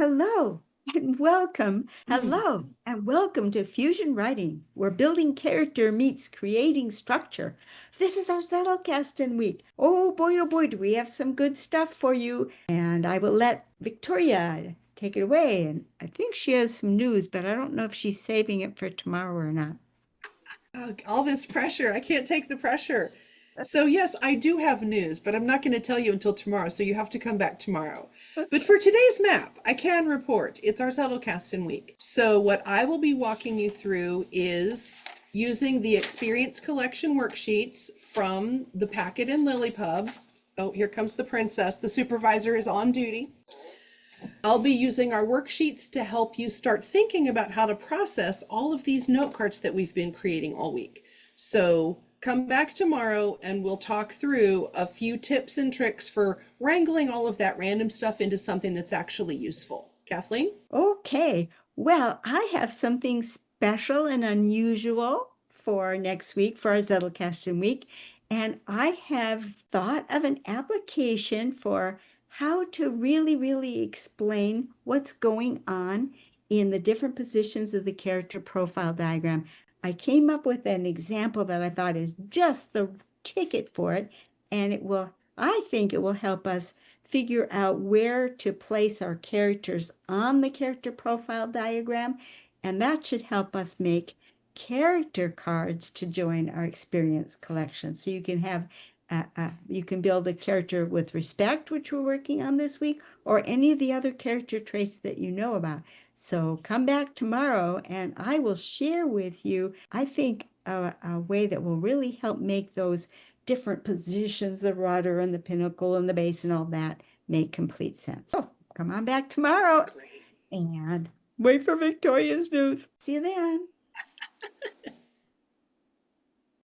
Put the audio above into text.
Hello and welcome. Hello and welcome to Fusion Writing, where building character meets creating structure. This is our Zettelkasten week. Oh boy, do we have some good stuff for you. And I will let Victoria take it away. And I think she has some news, but I don't know if she's saving it for tomorrow or not. All this pressure. I can't take the pressure. So, yes, I do have news, but I'm not going to tell you until tomorrow, so you have to come back tomorrow. But for today's map, I can report it's our Zettelkasten week. So, what I will be walking you through is using the experience collection worksheets from the packet in LiLLiPub. Oh, here comes the princess. The supervisor is on duty. I'll be using our worksheets to help you start thinking about how to process all of these note cards that we've been creating all week. So come back tomorrow and we'll talk through a few tips and tricks for wrangling all of that random stuff into something that's actually useful. Kathleen? Okay, well, I have something special and unusual for next week, for our Zettelkasten week, and I have thought of an application for how to really explain what's going on in the different positions of the character profile diagram. I came up with an example that I thought is just the ticket for it, and I think it will help us figure out where to place our characters on the character profile diagram, and that should help us make character cards to join our experience collection. So you can build a character with respect, which we're working on this week, or any of the other character traits that you know about. So come back tomorrow and I will share with you, I think, a way that will really help make those different positions, the rudder and the pinnacle and the base and all that, make complete sense. So come on back tomorrow and wait for Victoria's news. See you then.